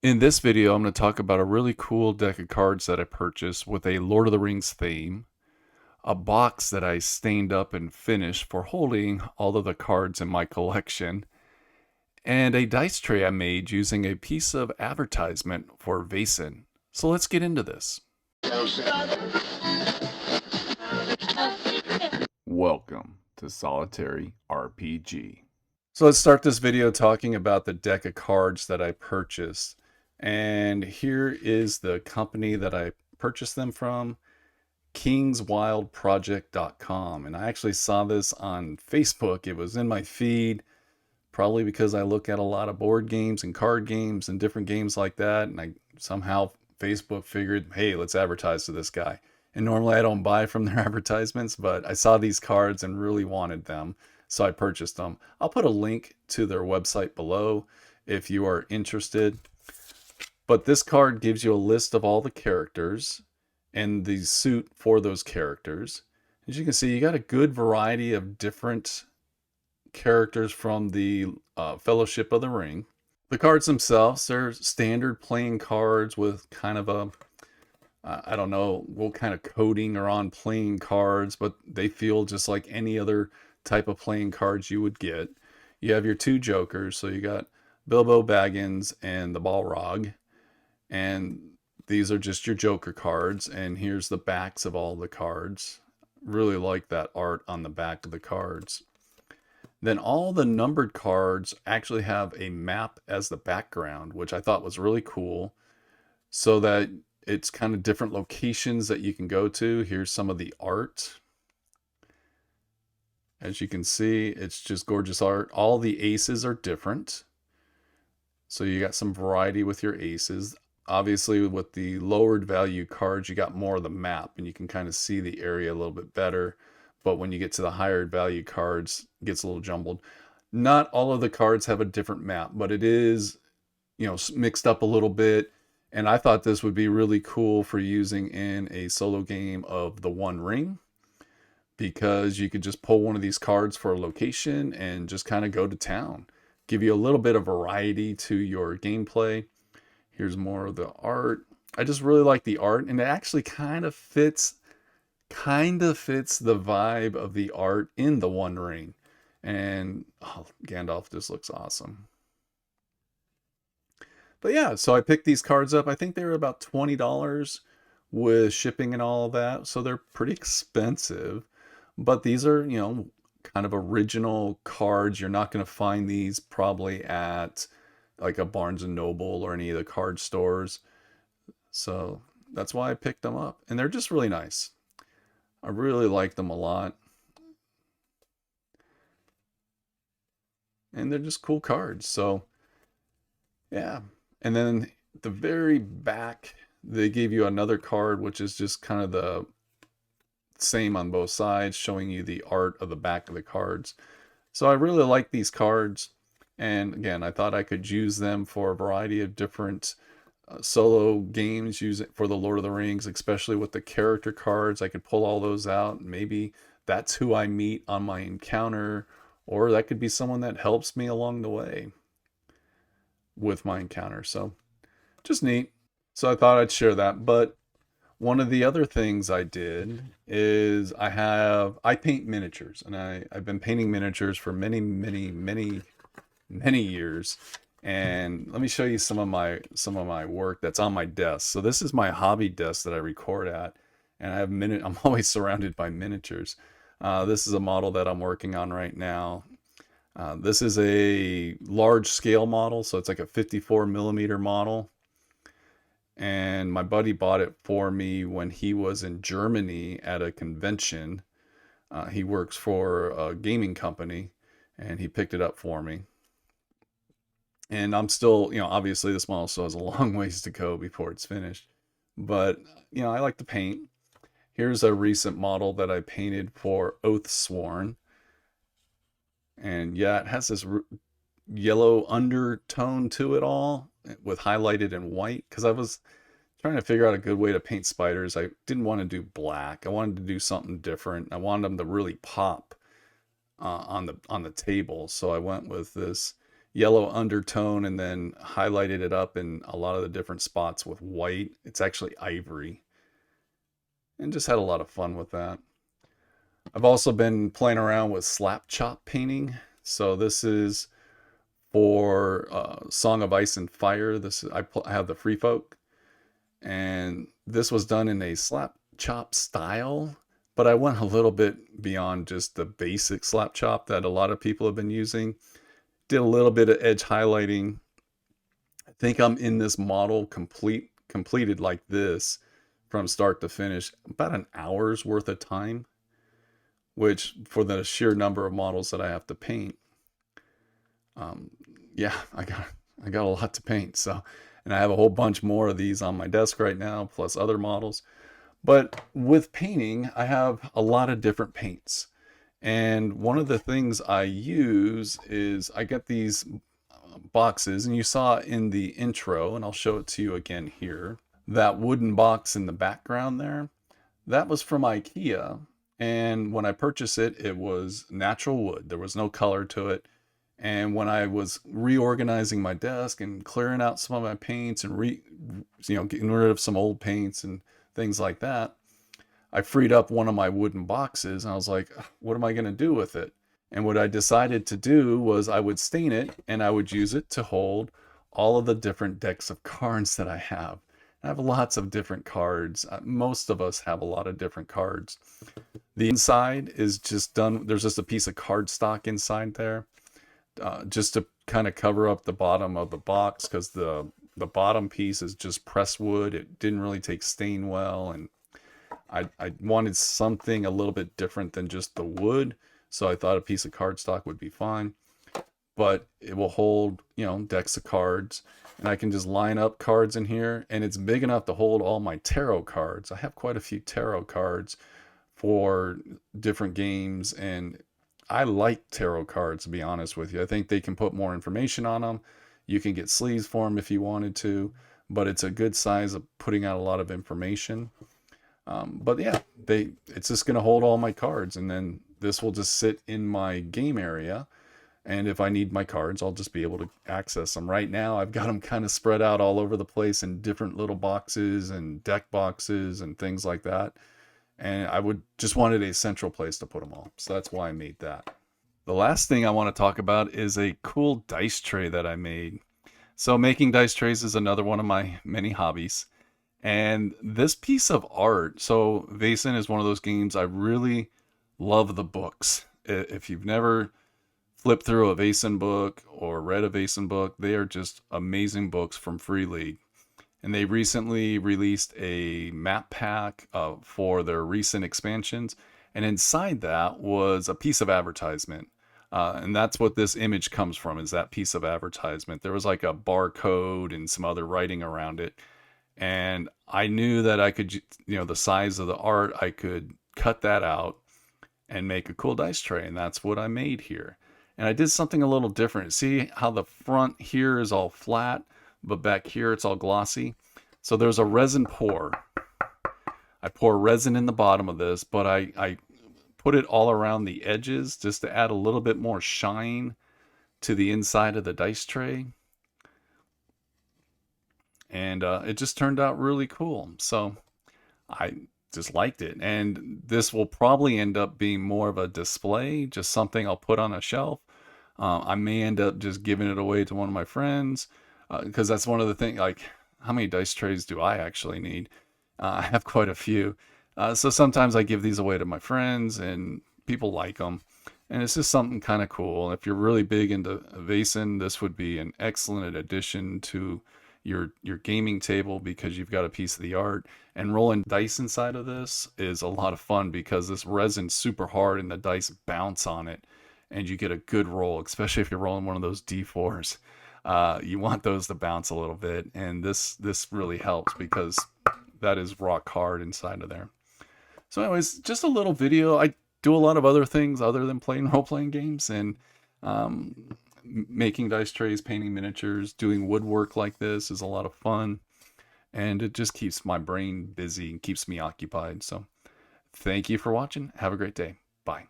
In this video, I'm going to talk about a really cool deck of cards that I purchased with a Lord of the Rings theme, a box that I stained up and finished for holding all of the cards in my collection, and a dice tray I made using a piece of advertisement for Vaesen. So let's get into this. Welcome to Solitary RPG. So let's start this video talking about the deck of cards that I purchased. And here is the company that I purchased them from, kingswildproject.com. And I actually saw this on Facebook. It was in my feed, probably because I look at a lot of board games and card games and different games like that. And I somehow Facebook figured, hey, let's advertise to this guy. And normally I don't buy from their advertisements, but I saw these cards and really wanted them. So I purchased them. I'll put a link to their website below if you are interested. But this card gives you a list of all the characters and the suit for those characters. As you can see, you got a good variety of different characters from the Fellowship of the Ring. The cards themselves, they're standard playing cards with kind of a, I don't know what kind of coating are on playing cards, but they feel just like any other type of playing cards you would get. You have your two jokers, so you got Bilbo Baggins and the Balrog, and these are just your joker cards, and here's the backs of all the cards. Really like that art on the back of the cards. Then all the numbered cards actually have a map as the background, which I thought was really cool, so that it's kind of different locations that you can go to. Here's some of the art. As you can see, it's just gorgeous art. All the aces are different, so you got some variety with your aces. Obviously, with the lowered value cards, you got more of the map, and you can kind of see the area a little bit better. But when you get to the higher value cards, it gets a little jumbled. Not all of the cards have a different map, but it is, mixed up a little bit. And I thought this would be really cool for using in a solo game of the One Ring, because you could just pull one of these cards for a location and just kind of go to town. Give you a little bit of variety to your gameplay. Here's more of the art. I just really like the art, and it actually kind of fits the vibe of the art in the One Ring. And Gandalf just looks awesome. But yeah, so I picked these cards up. I think they were about $20 with shipping and all of that, so they're pretty expensive. But these are, kind of original cards. You're not going to find these probably at like a Barnes and Noble or any of the card stores. So that's why I picked them up. And they're just really nice. I really like them a lot. And they're just cool cards. So yeah. And then the very back, they gave you another card, which is just kind of the same on both sides, showing you the art of the back of the cards. So I really like these cards. And again, I thought I could use them for a variety of different solo games, use it for the Lord of the Rings, especially with the character cards. I could pull all those out. Maybe that's who I meet on my encounter, or that could be someone that helps me along the way with my encounter. So just neat. So I thought I'd share that. But one of the other things I did is I paint miniatures, and I've been painting miniatures for many, many, many, many years. And let me show you some of my work that's on my desk. So this is my hobby desk that I record at, and I'm always surrounded by miniatures. This is a model that I'm working on right now. This is a large scale model, so it's like a 54 millimeter model. And my buddy bought it for me when he was in Germany at a convention. He works for a gaming company, and he picked it up for me. And I'm still, obviously this model still has a long ways to go before it's finished. But, I like to paint. Here's a recent model that I painted for Oathsworn. And yeah, it has this yellow undertone to it all with highlighted in white, because I was trying to figure out a good way to paint spiders. I didn't want to do black. I wanted to do something different. I wanted them to really pop on the table. So I went with this yellow undertone and then highlighted it up in a lot of the different spots with white. It's actually ivory, and just had a lot of fun with that. I've also been playing around with slap chop painting. So this is for Song of Ice and Fire. I have the Free Folk, and this was done in a slap chop style, but I went a little bit beyond just the basic slap chop that a lot of people have been using. Did a little bit of edge highlighting. I think I'm in this model completed like this from start to finish about an hour's worth of time, which for the sheer number of models that I have to paint, um, yeah, I got a lot to paint. So, and I have a whole bunch more of these on my desk right now, plus other models. But with painting, I have a lot of different paints. And one of the things I use is I get these boxes, and you saw in the intro, and I'll show it to you again here, that wooden box in the background there, that was from IKEA. And when I purchased it, it was natural wood. There was no color to it. And when I was reorganizing my desk and clearing out some of my paints and getting rid of some old paints and things like that, I freed up one of my wooden boxes, and I was like, what am I going to do with it? And what I decided to do was I would stain it, and I would use it to hold all of the different decks of cards that I have. I have lots of different cards. Most of us have a lot of different cards. The inside is just done. There's just a piece of cardstock inside there, just to kind of cover up the bottom of the box, because the bottom piece is just pressed wood. It didn't really take stain well, and I wanted something a little bit different than just the wood, so I thought a piece of cardstock would be fine. But it will hold, decks of cards, and I can just line up cards in here, and it's big enough to hold all my tarot cards. I have quite a few tarot cards for different games, and I like tarot cards, to be honest with you. I think they can put more information on them. You can get sleeves for them if you wanted to, but it's a good size of putting out a lot of information. But yeah, it's just going to hold all my cards, and then this will just sit in my game area. And if I need my cards, I'll just be able to access them. Right now, I've got them kind of spread out all over the place in different little boxes and deck boxes and things like that. And I just wanted a central place to put them all. So that's why I made that. The last thing I want to talk about is a cool dice tray that I made. So making dice trays is another one of my many hobbies. And this piece of art, so Vaesen is one of those games I really love the books. If you've never flipped through a Vaesen book or read a Vaesen book, they are just amazing books from Free League. And they recently released a map pack for their recent expansions. And inside that was a piece of advertisement. And that's what this image comes from, is that piece of advertisement. There was like a barcode and some other writing around it. And I knew that I could, the size of the art, I could cut that out and make a cool dice tray. And that's what I made here. And I did something a little different. See how the front here is all flat, but back here it's all glossy? So there's a resin pour. I pour resin in the bottom of this, but I put it all around the edges just to add a little bit more shine to the inside of the dice tray. And it just turned out really cool. So I just liked it. And this will probably end up being more of a display, just something I'll put on a shelf. I may end up just giving it away to one of my friends, because that's one of the things, like, how many dice trays do I actually need? I have quite a few. So sometimes I give these away to my friends, and people like them. And it's just something kind of cool. If you're really big into Vaesen, this would be an excellent addition to your gaming table, because you've got a piece of the art. And rolling dice inside of this is a lot of fun, because this resin's super hard and the dice bounce on it, and you get a good roll, especially if you're rolling one of those D4s. You want those to bounce a little bit, and this really helps, because that is rock hard inside of there. So anyways, just a little video. I do a lot of other things other than playing role-playing games, and making dice trays, painting miniatures, doing woodwork like this is a lot of fun, and it just keeps my brain busy and keeps me occupied. So thank you for watching. Have a great day. Bye.